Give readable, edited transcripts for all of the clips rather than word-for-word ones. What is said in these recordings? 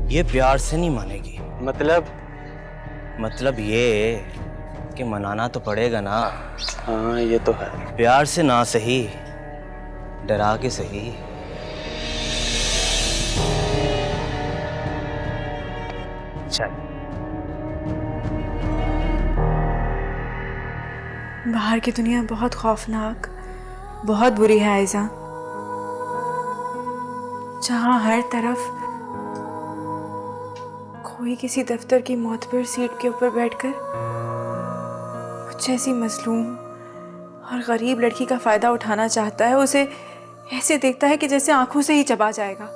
ये प्यार से नहीं मानेगी। मतलब ये कि मनाना तो पड़ेगा ना। हाँ ये तो है। प्यार से ना सही, डरा के सही। चल। बाहर की दुनिया बहुत खौफनाक, बहुत बुरी है आयजा, जहाँ हर तरफ कोई किसी दफ्तर की मोतबर सीट के ऊपर बैठकर कुछ ऐसी मजलूम और गरीब लड़की का फायदा उठाना चाहता है, उसे ऐसे देखता है कि जैसे आंखों से ही चबा जाएगा।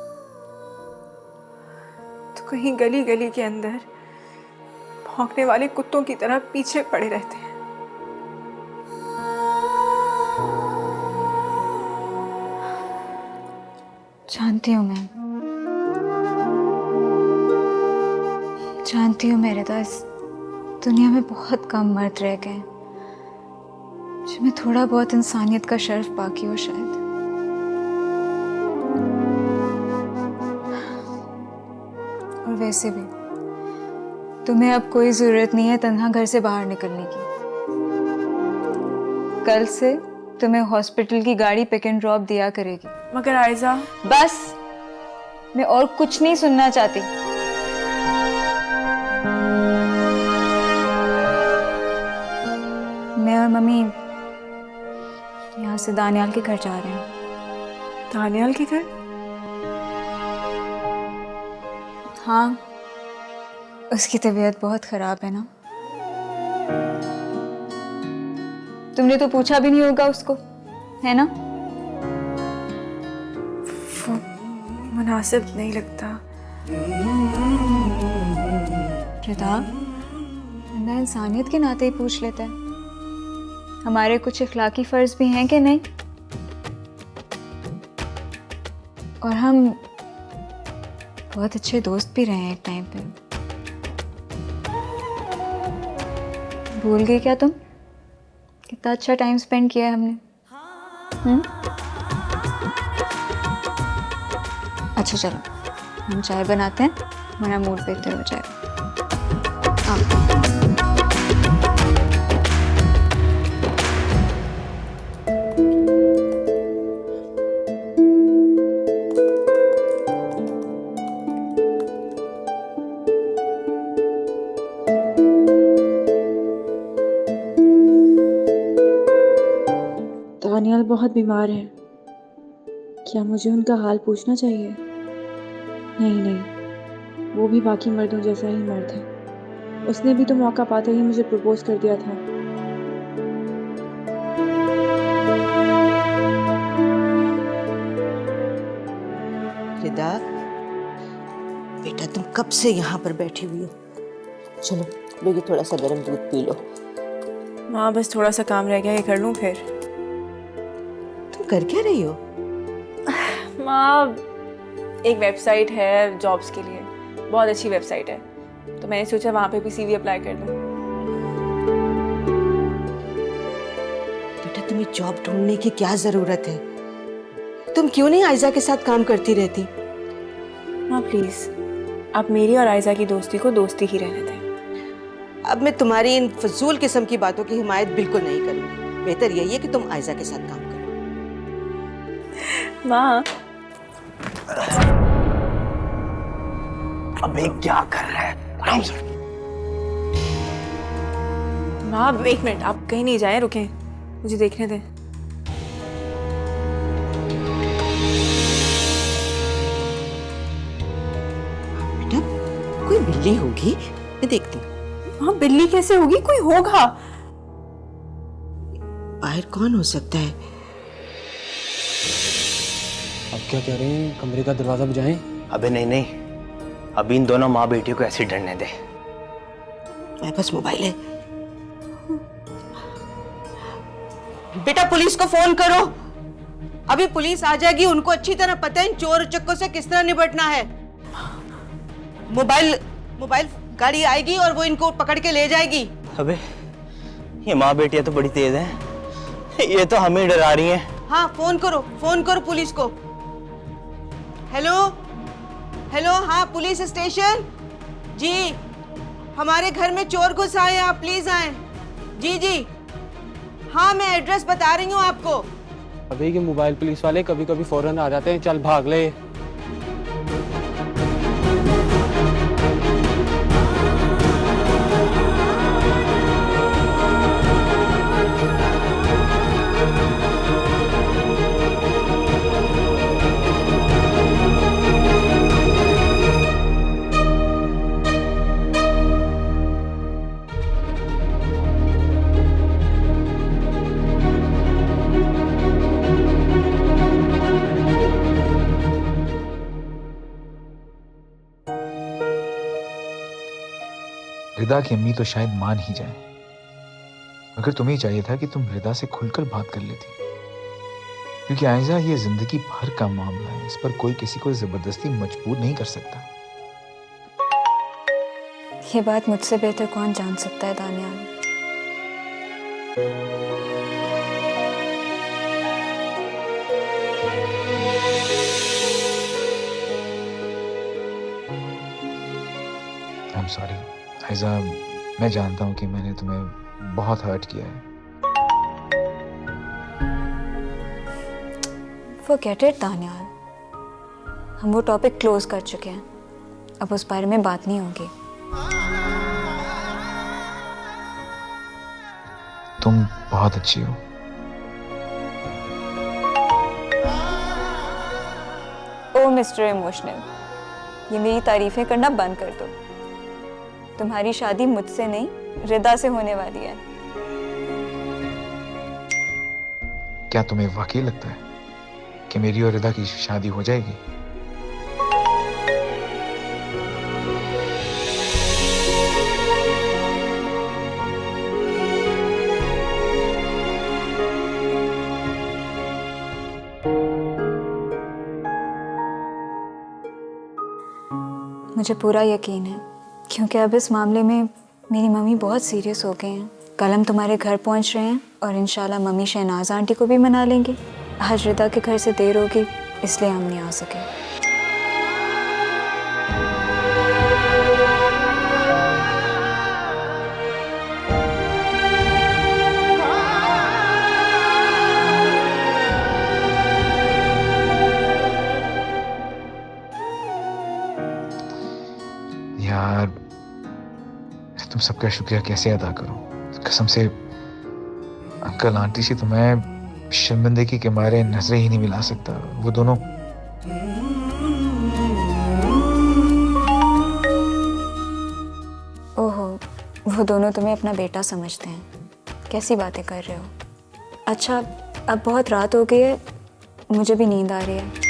तो कहीं गली गली के अंदर भौंकने वाले कुत्तों की तरह पीछे पड़े रहते हैं। जानती हूँ मैं, जानती हूँ मेरे तो इस दुनिया में बहुत कम मर्द रह गए जिनमें थोड़ा बहुत इंसानियत का शर्फ बाकी हो शायद। और वैसे भी तुम्हें अब कोई जरूरत नहीं है तन्हा घर से बाहर निकलने की। कल से तुम्हें हॉस्पिटल की गाड़ी पिक एंड ड्रॉप दिया करेगी। मगर आयजा, बस, मैं और कुछ नहीं सुनना चाहती। मैं और मम्मी यहाँ से दानियाल के घर जा रहे हैं। दानियाल के घर? हाँ, उसकी तबीयत बहुत खराब है ना। तुमने तो पूछा भी नहीं होगा उसको, है ना? वो मुनासिब नहीं लगता। रिदा, बंदा इंसानियत के नाते ही पूछ लेता है। हमारे कुछ इखलाकी फर्ज भी हैं कि नहीं? और हम बहुत अच्छे दोस्त भी रहे हैं एक टाइम पे। भूल गए क्या तुम? कितना अच्छा टाइम स्पेंड किया है हमने। अच्छा चलो, हम चाय बनाते हैं, मेरा मूड बेहतर हो जाएगा। दानियाल बहुत बीमार है, क्या मुझे उनका हाल पूछना चाहिए? नहीं नहीं, वो भी बाकी मर्दों जैसा ही मर्द है। उसने भी तो मौका पाते ही मुझे प्रपोज कर दिया था। रिदा, बेटा तुम कब से यहाँ पर बैठी हुई हो? चलो लो, ये थोड़ा सा गर्म दूध पी लो। माँ बस थोड़ा सा काम रह गया, ये कर लूँ फिर? तुम कर क्या रही हो? माँ, एक वेबसाइट है जॉब्स के लिए, बहुत अच्छी वेबसाइट है, तो मैंने सोचा वहाँ पे भी सीवी अप्लाई कर दूँ। बेटा तुम्हें जॉब ढूंढने की क्या जरूरत है? तुम क्यों नहीं आयजा के साथ काम करती रहती? माँ प्लीज, आप मेरी और आयजा की दोस्ती को दोस्ती ही रहने दें। अब मैं तुम्हारी इन फजूल किस्म की बातों की हिमायत बिल्कुल नहीं करूंगी। बेहतर यही है कि तुम आयजा के साथ काम करो। माँ, अबे क्या कर रहा है? आराम से। माँ एक मिनट, आप कहीं नहीं जाएं, रुकें, मुझे देखने दें। बेटा कोई बिल्ली होगी, मैं देखती हूँ। माँ बिल्ली कैसे होगी? कोई होगा। बाहर कौन हो सकता है? अब क्या कह रहे हैं, कमरे का दरवाजा बजाएं? अबे नहीं नहीं, अभी इन दोनों माँ बेटियों को ऐसे डरने दे। मेरे पास मोबाइल है। बेटा पुलिस को फोन करो, अभी पुलिस आ जाएगी। उनको अच्छी तरह पता है इन चोर उचक्कों से किस तरह निपटना है। मोबाइल गाड़ी आएगी और वो इनको पकड़ के ले जाएगी। अबे ये माँ बेटियां तो बड़ी तेज हैं, ये तो हमें डरा रही हैं। हाँ फोन करो पुलिस को। हेलो हेलो हेलो, हाँ पुलिस स्टेशन जी, हमारे घर में चोर घुस आए हैं, आप प्लीज आए। जी जी, हाँ मैं एड्रेस बता रही हूँ आपको। अभी के मोबाइल पुलिस वाले कभी कभी फौरन आ जाते हैं, चल भाग ले। रिदा की अम्मी तो शायद मान ही जाए, मगर तुम्हें चाहिए था कि तुम रिदा से खुलकर बात कर लेती, क्योंकि आयजा ये जिंदगी भर का मामला है, इस पर कोई किसी को जबरदस्ती मजबूर नहीं कर सकता। ये बात मुझसे बेहतर कौन जान सकता है Daniyal. I am sorry Aiza, मैं जानता हूँ कि मैंने तुम्हें बहुत हर्ट किया है। फॉरगेट इट दानियाल, हम वो टॉपिक क्लोज कर चुके हैं, अब उस बारे में बात नहीं होगी। तुम बहुत अच्छी हो। ओ मिस्टर इमोशनल, ये मेरी तारीफें करना बंद कर दो। तुम्हारी शादी मुझसे नहीं, रिदा से होने वाली है। क्या तुम्हें वाकई लगता है कि मेरी और रिदा की शादी हो जाएगी? मुझे पूरा यकीन है, क्योंकि अब इस मामले में मेरी मम्मी बहुत सीरियस हो गए हैं। कल हम तुम्हारे घर पहुंच रहे हैं और इंशाल्लाह मम्मी शहनाज आंटी को भी मना लेंगी। आज रिदा के घर से देर होगी, इसलिए हम नहीं आ सके। यार, तुम सबका शुक्रिया कैसे अदा करूं? कसम से अंकल आंटी से तो मैं शर्मिंदगी के मारे नजरें ही नहीं मिला सकता। वो दोनों ओहो, वो दोनों तुम्हें अपना बेटा समझते हैं। कैसी बातें कर रहे हो? अच्छा, अब बहुत रात हो गई है, मुझे भी नींद आ रही है।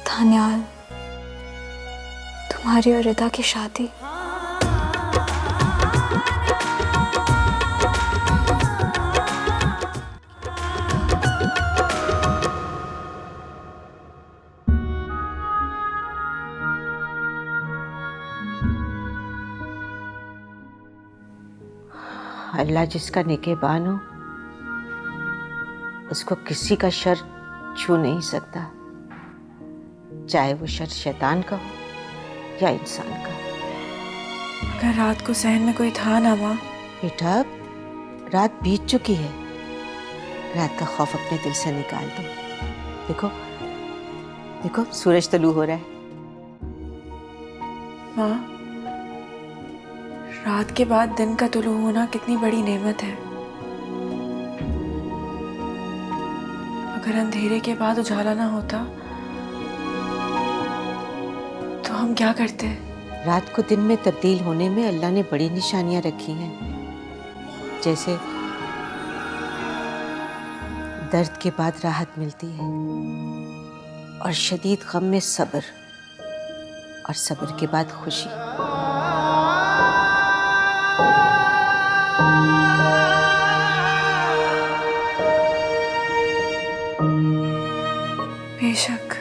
दानियाल, तुम्हारी और रिदा की शादी। अल्लाह जिसका निगहबान हो, उसको किसी का शर छू नहीं सकता, चाहे वो शर शैतान का हो या इंसान का। अगर रात को सहन में कोई था ना माँ। बेटा, रात बीत चुकी है, रात का खौफ अपने दिल से निकाल दो। देखो देखो, सूरज तलू हो रहा है। माँ, रात के बाद दिन का तुलू होना कितनी बड़ी नेमत है। अगर अंधेरे के बाद उजाला ना होता तो हम क्या करते? रात को दिन में तब्दील होने में अल्लाह ने बड़ी निशानियां रखी हैं, जैसे दर्द के बाद राहत मिलती है, और शदीद गम में सब्र, और सब्र के बाद खुशी। बेशक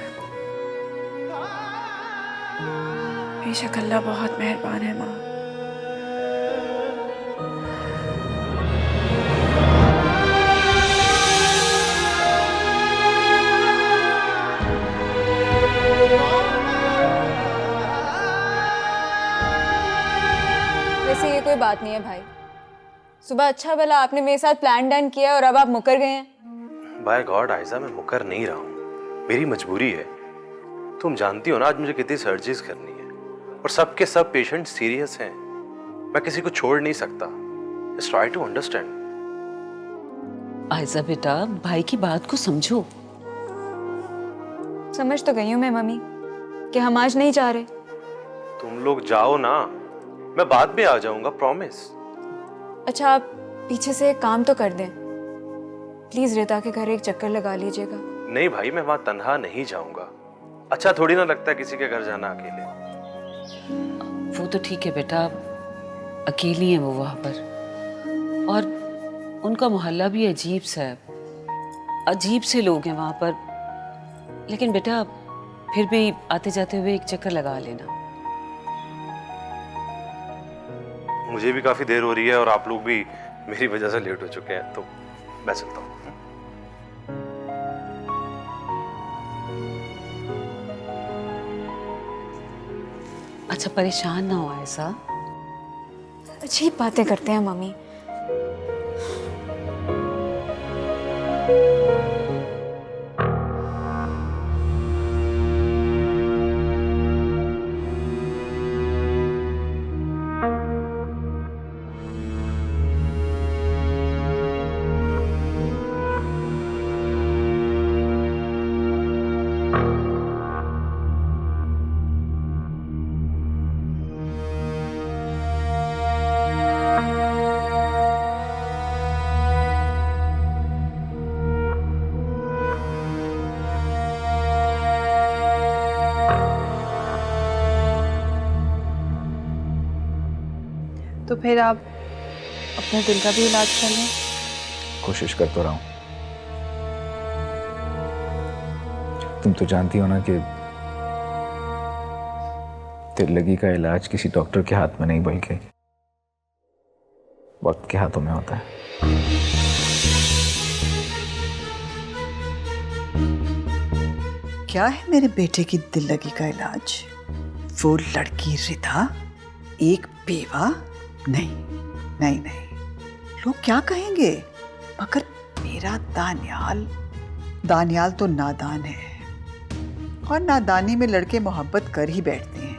बेशक अल्लाह बहुत मेहरबान है माँ। वैसे ये कोई बात नहीं है भाई। सुबह अच्छा भला आपने मेरे साथ प्लान डन किया और अब आप मुकर गए हैं। बाय गॉड आयजा, मैं मुकर नहीं रहा हूँ, मेरी मजबूरी है। तुम जानती हो ना आज मुझे कितनी सर्जरीज करनी है, और सबके सब पेशेंट सीरियस हैं। मैं किसी को छोड़ नहीं सकता। Just try to understand. आयजा बेटा, भाई की बात को समझो। समझ तो गई हूँ मैं मम्मी कि हम आज नहीं जा रहे। तुम लोग जाओ ना, मैं बाद में आ जाऊंगा, प्रॉमिस। अच्छा आप पीछे से एक काम तो कर दें, प्लीज रिता के घर एक चक्कर लगा लीजिएगा। नहीं भाई, मैं वहां तन्हा नहीं जाऊंगा। अच्छा थोड़ी ना लगता है किसी के घर जाना अकेले। वो तो ठीक है बेटा, अकेली है वो वहां पर, और उनका मोहल्ला भी अजीब सा है, अजीब से लोग हैं वहां पर। लेकिन बेटा फिर भी आते जाते हुए एक चक्कर लगा लेना। मुझे भी काफी देर हो रही है और आप लोग भी मेरी वजह से लेट हो चुके हैं, तो मैं चलता हूँ। अच्छा परेशान ना हो ऐसा। अजीब बातें करते हैं मम्मी। तो फिर आप अपने दिल का भी इलाज कर लें। कोशिश कर तो रहा हूं। तुम तो जानती हो ना कि दिल लगी का इलाज किसी डॉक्टर के हाथ में नहीं बल्कि वक्त के हाथों में होता है। क्या है मेरे बेटे की दिल लगी का इलाज? वो लड़की रिता एक बेवा? नहीं नहीं नहीं, लोग क्या कहेंगे? मगर मेरा दानियाल तो नादान है, और नादानी में लड़के मोहब्बत कर ही बैठते हैं,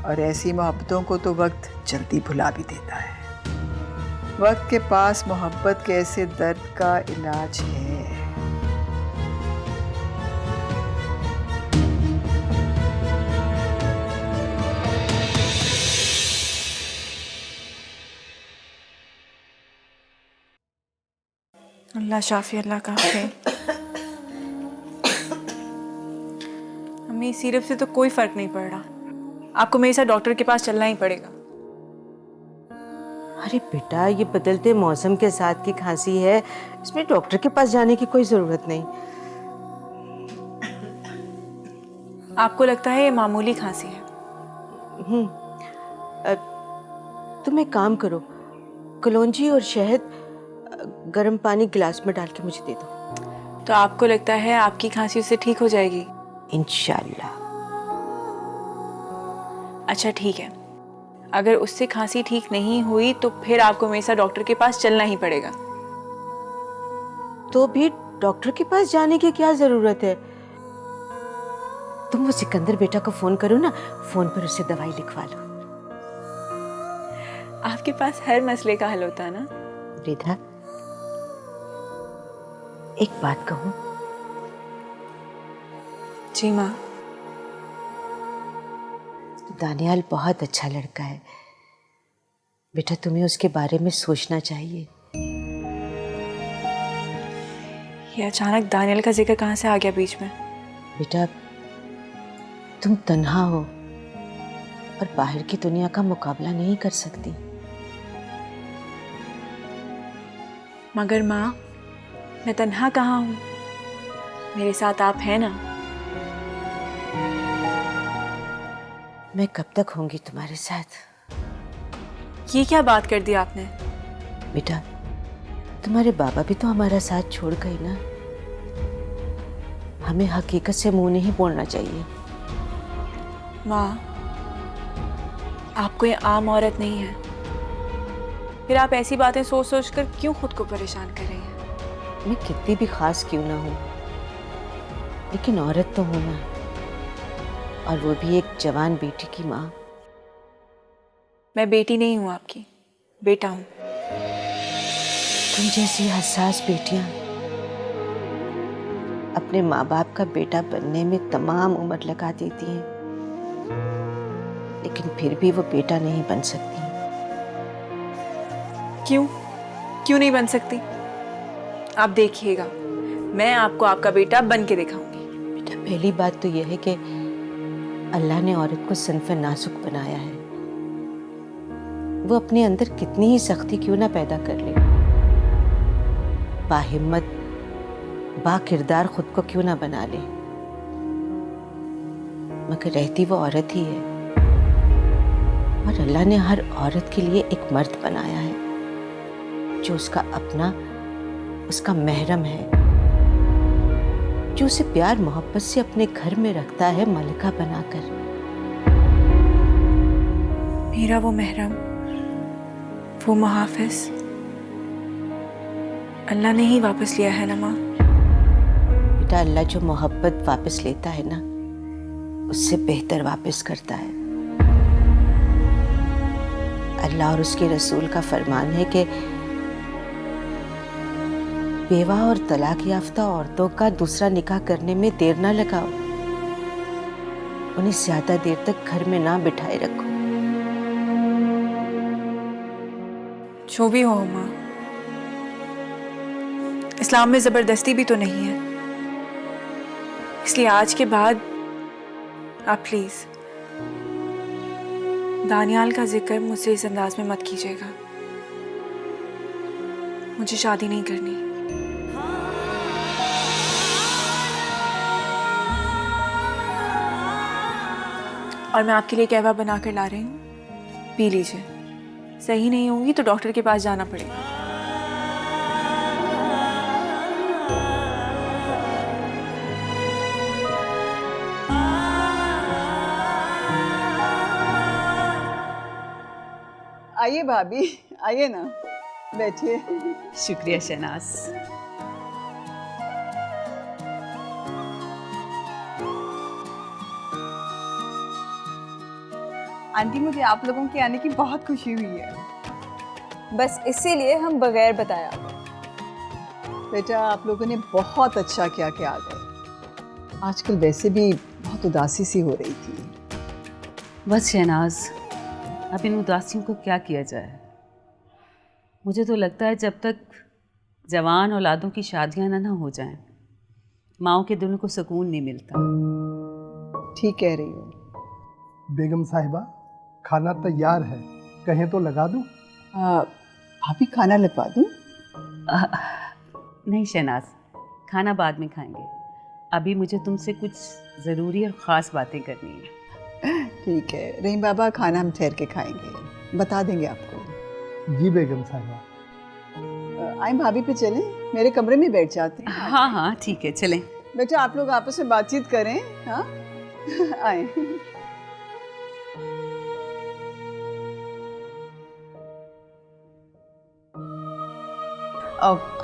और ऐसी मोहब्बतों को तो वक्त जल्दी भुला भी देता है। वक्त के पास मोहब्बत के ऐसे दर्द का इलाज है। अल्लाह शाफी अल्लाह काफी। अम्मी सिरप से तो कोई फर्क नहीं पड़ रहा, आपको मेरे साथ डॉक्टर के पास चलना ही पड़ेगा। अरे बेटा, ये बदलते मौसम के साथ की खांसी है, इसमें डॉक्टर के पास जाने की कोई जरूरत नहीं। आपको लगता है ये मामूली खांसी है? तुम एक काम करो, कलौंजी और शहद गर्म पानी गिलास में डाल के मुझे दे दो। तो आपको लगता है आपकी खांसी उससे ठीक हो जाएगी? इंशाल्लाह। अच्छा ठीक है, अगर उससे खांसी ठीक नहीं हुई तो फिर आपको मेरे साथ डॉक्टर के पास चलना ही पड़ेगा। तो भी डॉक्टर के पास जाने की क्या जरूरत है? तुम वो सिकंदर बेटा को फोन करो ना, फोन पर उससे दवाई लिखवा लो। आपके पास हर मसले का हल होता है ना? रिधा, एक बात कहूं? जी माँ। दानियाल बहुत अच्छा लड़का है बेटा, तुम्हें उसके बारे में सोचना चाहिए। ये अचानक दानियल का जिक्र कहाँ से आ गया बीच में? बेटा, तुम तन्हा हो और बाहर की दुनिया का मुकाबला नहीं कर सकती। मगर माँ, मैं तन्हा कहाँ हूँ? मेरे साथ आप हैं ना। मैं कब तक होंगी तुम्हारे साथ? ये क्या बात कर दी आपने? बेटा, तुम्हारे बाबा भी तो हमारा साथ छोड़ गए ना। हमें हकीकत से मुंह नहीं मोड़ना चाहिए। माँ, आप कोई आम औरत नहीं है। फिर आप ऐसी बातें सोच सोच कर क्यों खुद को परेशान कर रही हैं? मैं कितनी भी खास क्यों ना हूं, लेकिन औरत तो हूं ना, और वो भी एक जवान बेटी की माँ। मैं बेटी नहीं हूँ आपकी, बेटा हूँ। तुम जैसी हसास बेटियां अपने माँ बाप का बेटा बनने में तमाम उम्र लगा देती हैं, लेकिन फिर भी वो बेटा नहीं बन सकती। क्यों? क्यों नहीं बन सकती? आप देखिएगा, मैं आपको आपका बेटा बन के दिखाऊंगी। बेटा, पहली बात तो यह है कि अल्लाह ने औरत को सन्फ़े नाजुक बनाया है। वो अपने अंदर कितनी ही सख्ती क्यों ना पैदा कर ले, बाहिम्मत बाकिरदार खुद को क्यों ना बना ले, मगर रहती वो औरत ही है। और अल्लाह ने हर औरत के लिए एक मर्द बनाया है जो उसका अपना, उसका महरम है, जो उसे प्यार मोहब्बत से अपने घर में रखता है मलिका बनाकर। मेरा वो महरम, वो मुहाफिज अल्लाह ने ही वापस लिया है ना माँ। बेटा, अल्लाह जो मोहब्बत वापस लेता है ना, उससे बेहतर वापस करता है। अल्लाह और उसके रसूल का फरमान है कि बेवा और तलाक याफ्ता औरतों का दूसरा निकाह करने में देर ना लगाओ, उन्हें ज्यादा देर तक घर में ना बिठाए रखो। जो भी हो माँ, इस्लाम में जबरदस्ती भी तो नहीं है, इसलिए आज के बाद आप प्लीज दानियाल का जिक्र मुझसे इस अंदाज में मत कीजिएगा। मुझे शादी नहीं करनी। और मैं आपके लिए कहवा बना कर ला रही हूँ, पी लीजिए। सही नहीं होंगी तो डॉक्टर के पास जाना पड़ेगा। आइए भाभी, आइए ना, बैठिए। शुक्रिया शहनाज। आंटी, मुझे आप लोगों के आने की बहुत खुशी हुई है। बस इसीलिए हम बगैर बताया। बेटा, आप लोगों ने बहुत अच्छा किया कि आ गए। आजकल वैसे भी बहुत उदासी सी हो रही थी। बस शहनाज, अब इन उदासियों को क्या किया जाए? मुझे तो लगता है जब तक जवान औलादों की शादियां ना हो जाएं, माँओं के दिलों को सुकून नहीं मिलता। ठीक कह रही हो। बेगम साहिबा, खाना तैयार है, कहें तो लगा दूं? भाभी, खाना लगवा दूं? नहीं शहनाज, खाना बाद में खाएंगे। अभी मुझे तुमसे कुछ ज़रूरी और ख़ास बातें करनी है। ठीक है रहीम बाबा, खाना हम ठहर के खाएंगे, बता देंगे आपको। जी बेगम साहिबा। आए भाभी पे चलें, मेरे कमरे में बैठ जाते हैं। हाँ हाँ ठीक है, चलें। बेटा, आप लोग आपस में बातचीत करें। हाँ आए।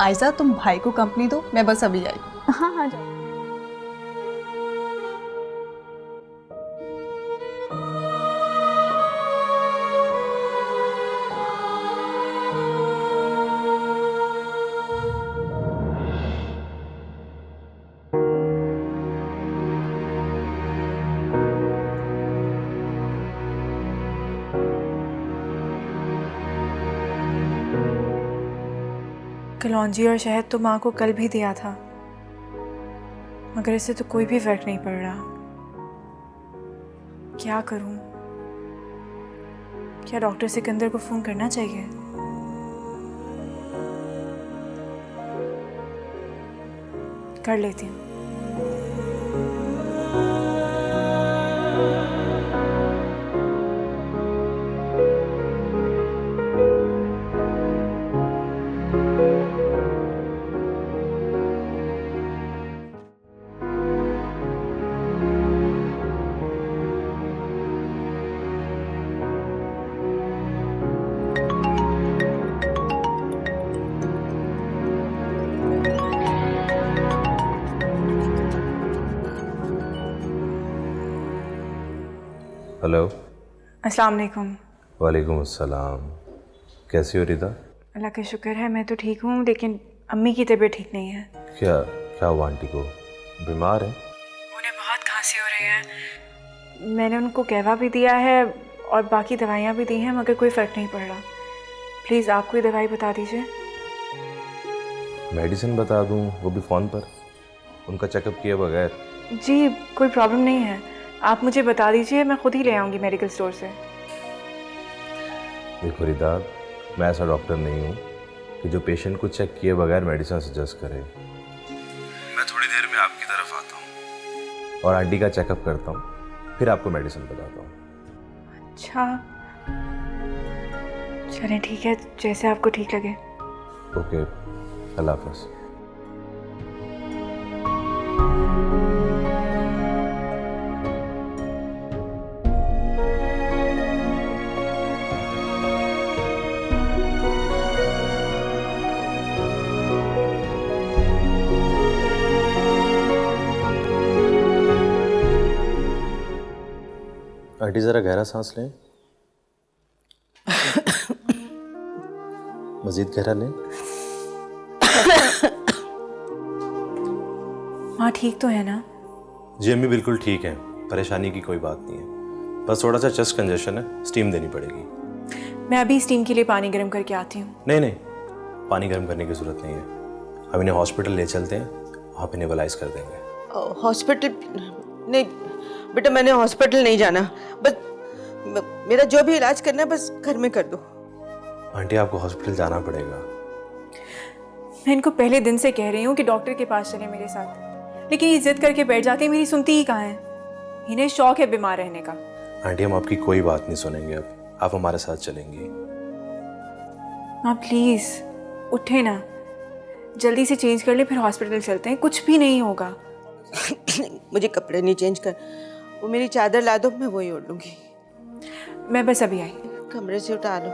आयजा, तुम भाई को कंपनी दो, मैं बस अभी आई। हाँ हाँ जाओ। कलौंजी और शहद तो माँ को कल भी दिया था, मगर इससे तो कोई भी फर्क नहीं पड़ रहा। क्या करूं? क्या डॉक्टर सिकंदर को फोन करना चाहिए? कर लेती हूँ। हेलो। अस्सलाम वालेकुम। वालेकुम अस्सलाम। कैसी हो रिदा? अल्लाह का शुक्र है, मैं तो ठीक हूँ, लेकिन अम्मी की तबीयत ठीक नहीं है। क्या क्या हुआ आंटी को? बीमार है? उन्हें बहुत खांसी हो रही है। मैंने उनको कहवा भी दिया है और बाकी दवाइयाँ भी दी हैं, मगर कोई फ़र्क नहीं पड़ रहा। प्लीज़ आप कोई दवाई बता दीजिए। मेडिसिन बता दूं, वो भी फ़ोन पर? उनका चेकअप किए बगैर? जी कोई प्रॉब्लम नहीं है, आप मुझे बता दीजिए, मैं खुद ही ले आऊँगी मेडिकल स्टोर से। देखो रिदा, मैं ऐसा डॉक्टर नहीं हूँ कि जो पेशेंट को चेक किए बगैर मेडिसिन सजेस्ट करे। मैं थोड़ी देर में आपकी तरफ आता हूँ और आंटी का चेकअप करता हूँ, फिर आपको मेडिसिन बताता हूँ। अच्छा चलें ठीक है, जैसे आपको ठीक लगे। ओके, अल्लाह हाफ़िज़। आंटी ज़रा गहरा सांस लें। मज़ीद गहरा लें। माँ ठीक तो है ना? जी अम्मी बिल्कुल ठीक है, परेशानी की कोई बात नहीं है, बस थोड़ा सा चेस्ट कंजेशन है, स्टीम देनी पड़ेगी। मैं अभी स्टीम के लिए पानी गर्म करके आती हूँ। नहीं नहीं, पानी गर्म करने की ज़रूरत नहीं है, हम इन्हें हॉस्पिटल ले चलते हैं, वहाँ पे नेबलाइज कर देंगे। हॉस्पिटल नहीं बेटा, मैंने हॉस्पिटल नहीं जाना, बस मेरा जो भी इलाज करना है बस घर में कर दो। आंटी आपको हॉस्पिटल जाना पड़ेगा। मैं इनको पहले दिन से कह रही हूँ कि डॉक्टर के पास चले मेरे साथ, लेकिन ये जिद करके बैठ जाते हैं, मेरी सुनती ही कहाँ है। इन्हें शौक है बीमार रहने का। आंटी हम आपकी कोई बात नहीं सुनेंगे, अब आप हमारे साथ चलेंगी। माँ प्लीज़ उठे ना, जल्दी से चेंज कर ले, फिर हॉस्पिटल चलते हैं, कुछ भी नहीं होगा। मुझे कपड़े नहीं चेंज कर, वो मेरी चादर ला दो, मैं वही ओढ़ लूंगी। मैं बस अभी आई। कमरे से उठा लो।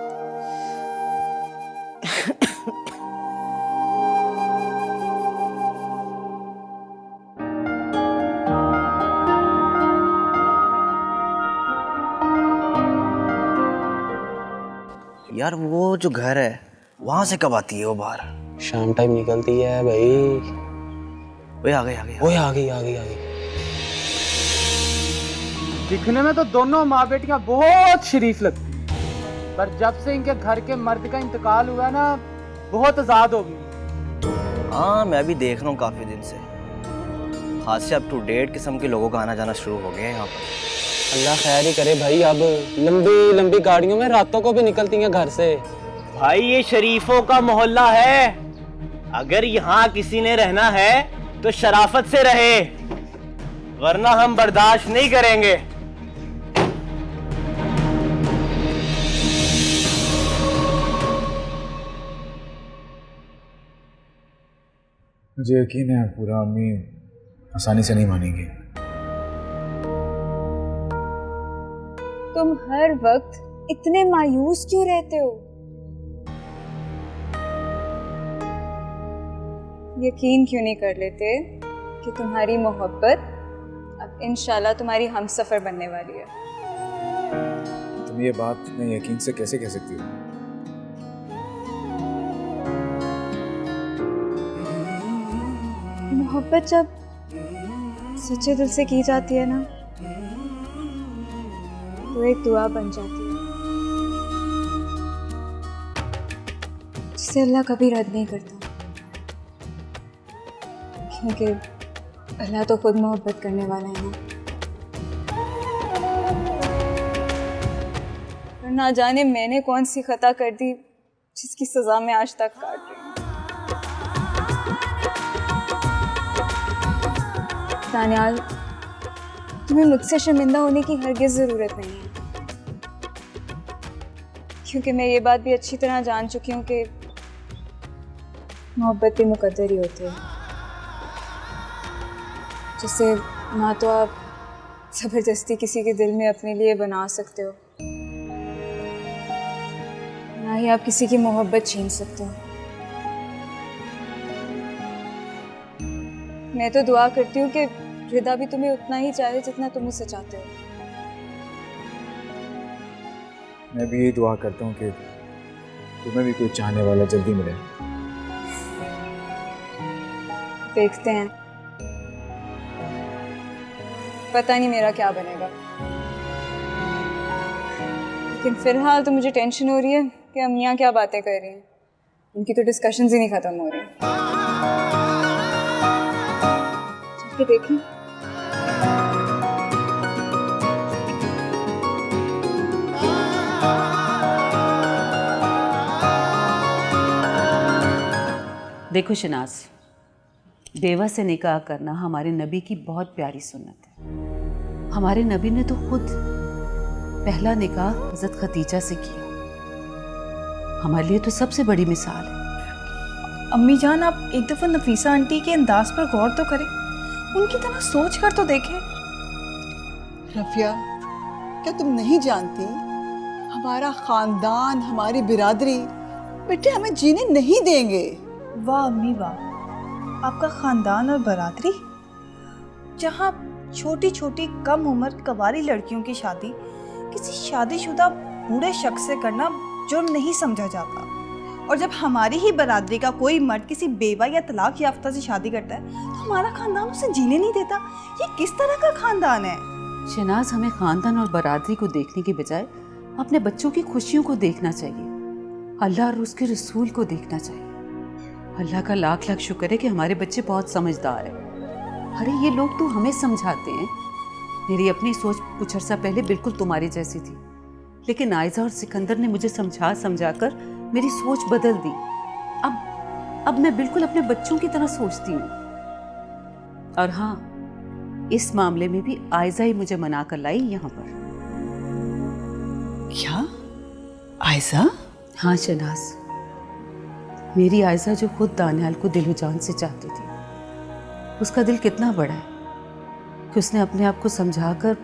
यार वो जो घर है वहां से कब आती है वो बाहर? शाम टाइम निकलती है भाई। ओए आ गई। ओए आ गई। दिखने में तो दोनों माँ बेटियां बहुत शरीफ लगती, पर जब से इनके घर के मर्द का इंतकाल हुआ ना, बहुत आजाद हो गई। हाँ मैं भी देख रहा हूँ काफी दिन से, खास से अप टू डेट किस्म के लोगों का आना जाना शुरू हो गया है यहाँ पर। अल्लाह खैर ही करे भाई, अब लंबी लंबी गाड़ियों में रातों को भी निकलती हैं घर से। भाई ये शरीफों का मोहल्ला है, अगर यहाँ किसी ने रहना है तो शराफत से रहे, वरना हम बर्दाश्त नहीं करेंगे। मुझे यकीन है पूरा अम्मी आसानी से नहीं मानेंगी। तुम हर वक्त इतने मायूस क्यों रहते हो? यकीन क्यों नहीं कर लेते कि तुम्हारी मोहब्बत अब इंशाल्लाह तुम्हारी हमसफर बनने वाली है? तुम ये बात मैं यकीन से कैसे कह सकती हो? मोहब्बत जब सच्चे दिल से की जाती है ना, तो एक दुआ बन जाती है जिसे अल्लाह कभी रद्द नहीं करता, क्योंकि अल्लाह तो खुद मोहब्बत करने वाला है ना। पर ना जाने मैंने कौन सी खता कर दी जिसकी सज़ा मैं आज तक काट रही हूँ। दानियाल, तुम्हें मुझसे शर्मिंदा होने की हरगिज़ ज़रूरत नहीं है, क्योंकि मैं ये बात भी अच्छी तरह जान चुकी हूँ कि मोहब्बत भी मुकद्दर ही होती है, जिससे ना तो आप ज़बरदस्ती किसी के दिल में अपने लिए बना सकते हो, ना ही आप किसी की मोहब्बत छीन सकते हो। मैं तो दुआ करती हूँ कि रिदा भी तुम्हें उतना ही चाहे जितना तुम उससे चाहते हो। मैं भी यही दुआ करता हूँ कि तुम्हें भी कोई चाहने वाला जल्दी मिले। देखते हैं, पता नहीं मेरा क्या बनेगा, लेकिन फिलहाल तो मुझे टेंशन हो रही है कि अम्मियाँ क्या बातें कर रही हैं। उनकी तो डिस्कशंस ही नहीं ख़त्म हो रही। चल के देखें। देखो शनाज, बेवा से निकाह करना हमारे नबी की बहुत प्यारी सुन्नत है। हमारे नबी ने तो खुद पहला निकाह हज़रत खदीजा से किया। हमारे लिए तो सबसे बड़ी मिसाल है। अम्मी जान, आप एक दफ़ा नफीसा आंटी के अंदाज पर गौर तो करें, उनकी तरह सोच कर तो देखें। रफिया, क्या तुम नहीं जानती हमारा खानदान, हमारी बिरादरी बेटे हमें जीने नहीं देंगे। वाह अम्मी वाह, आपका खानदान और बरादरी, जहाँ छोटी छोटी कम उम्र कवारी लड़कियों की शादी किसी शादीशुदा बूढ़े शख्स से करना जुर्म नहीं समझा जाता, और जब हमारी ही बरादरी का कोई मर्द किसी बेवा या तलाक याफ्ता से शादी करता है तो हमारा खानदान उसे जीने नहीं देता। ये किस तरह का खानदान है? शनाज, हमें खानदान और बरादरी को देखने के बजाय अपने बच्चों की खुशियों को देखना चाहिए, अल्लाह और उसके रसूल को देखना चाहिए। अल्लाह का लाख लाख शुक्र है कि हमारे बच्चे बहुत समझदार हैं। अरे ये लोग तो हमें समझाते हैं। मेरी अपनी सोच कुछ अर्सा पहले बिल्कुल तुम्हारी जैसी थी, लेकिन आयजा और सिकंदर ने मुझे समझा कर मेरी सोच बदल दी। अब मैं बिल्कुल अपने बच्चों की तरह सोचती हूँ। और हाँ, इस मामले में भी आयजा ही मुझे मना कर लाई यहाँ पर। क्या आयजा? हाँ शनाज, मेरी आयजा जो खुद दानियाल को दिलो जान से चाहती थी। उसका दिल कितना बड़ा है कि उसने अपने आप को समझाकर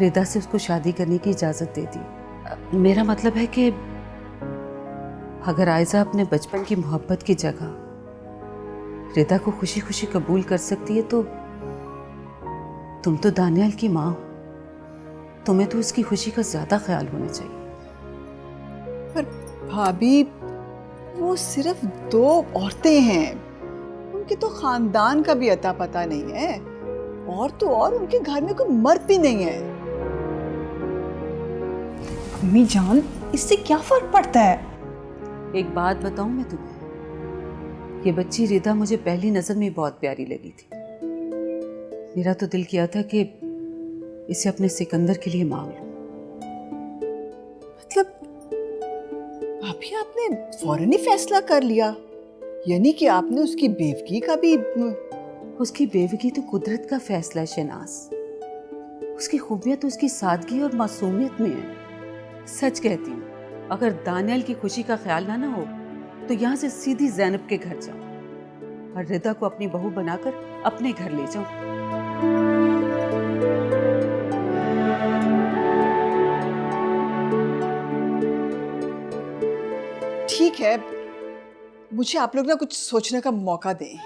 रिदा से उसको शादी करने की इजाज़त दे दी। मेरा मतलब है कि अगर आयजा अपने बचपन की मोहब्बत की जगह रिदा को खुशी खुशी कबूल कर सकती है तो तुम तो दानियाल की माँ हो, तुम्हें तो उसकी खुशी का ज़्यादा ख्याल होना चाहिए। पर भाभी, वो सिर्फ 2 औरतें हैं, उनके तो खानदान का भी अता पता नहीं है, और तो और उनके घर में कोई मर्द भी नहीं है। अम्मी जान, इससे क्या फर्क पड़ता है? एक बात बताऊं मैं तुम्हें, ये बच्ची रिदा मुझे पहली नजर में बहुत प्यारी लगी थी। मेरा तो दिल किया था कि इसे अपने सिकंदर के लिए मांग लूं। मतलब भाभी, आपने फौरन ही फैसला कर लिया, यानी कि आपने उसकी बेवकी का भी? उसकी बेवकी तो कुदरत का फैसला है शनाज। उसकी खूबियत तो उसकी सादगी और मासूमियत में है। सच कहती हूँ, अगर दानियाल की खुशी का ख्याल ना हो तो यहाँ से सीधी ज़ैनब के घर जाऊँ और रिदा को अपनी बहू बनाकर अपने घर ले जाऊँ। ठीक है, मुझे आप लोग ना कुछ सोचने का मौका दें।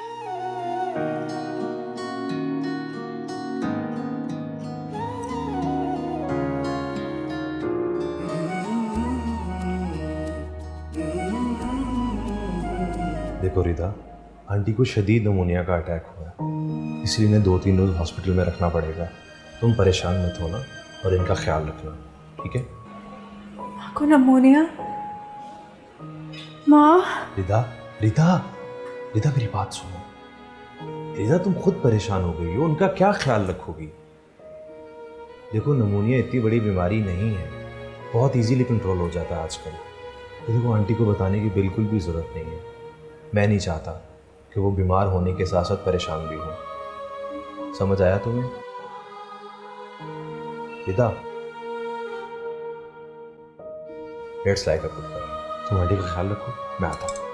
देखो रिदा, आंटी को शदीद नमूनिया का अटैक हुआ है, इसलिए इन्हें 2-3 रोज हॉस्पिटल में रखना पड़ेगा। तुम परेशान मत होना और इनका ख्याल रखना, ठीक है? माँ को नमोनिया? माँ? रिदा, रिदा, रिदा मेरी बात सुनो। रिदा तुम खुद परेशान हो गई हो, उनका क्या ख्याल रखोगी? देखो नमूनिया इतनी बड़ी बीमारी नहीं है, बहुत इजीली कंट्रोल हो जाता है आजकल। तो देखो आंटी को बताने की बिल्कुल भी ज़रूरत नहीं है। मैं नहीं चाहता कि वो बीमार होने के साथ साथ परेशान भी हो। समझ आया तुम्हें? Rida, let's like a goodbye. तुम आंटी का ख्याल रखो, मैं आता हूँ।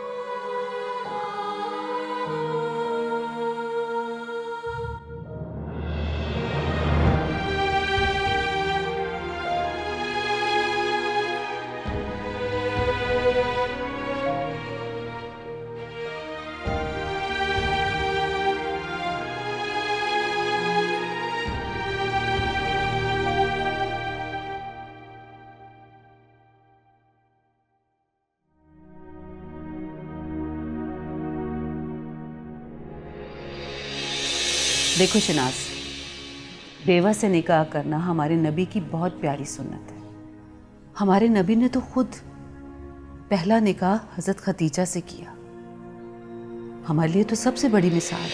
देखो शनाज, बेवा से निकाह करना हमारे नबी की बहुत प्यारी सुन्नत है। हमारे नबी ने तो खुद पहला निकाह हज़रत खदीजा से किया। हमारे लिए तो सबसे बड़ी मिसाल है।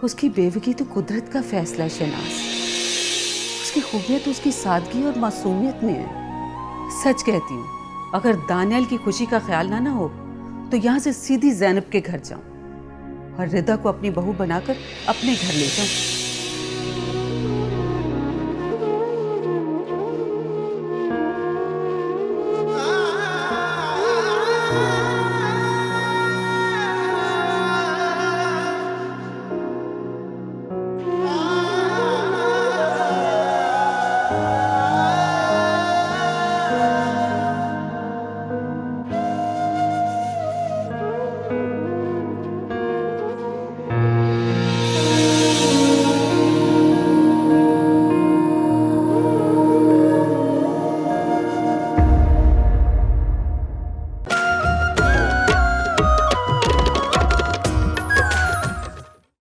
उसकी बेवगी तो कुदरत का फैसला है शनाज। उसकी खूबियत तो उसकी सादगी और मासूमियत में है। सच कहती हूँ, अगर दानियल की खुशी का ख्याल ना हो तो यहाँ से सीधी ज़ैनब के घर जाऊँ और रिदा को अपनी बहू बनाकर अपने घर ले जाऊँ।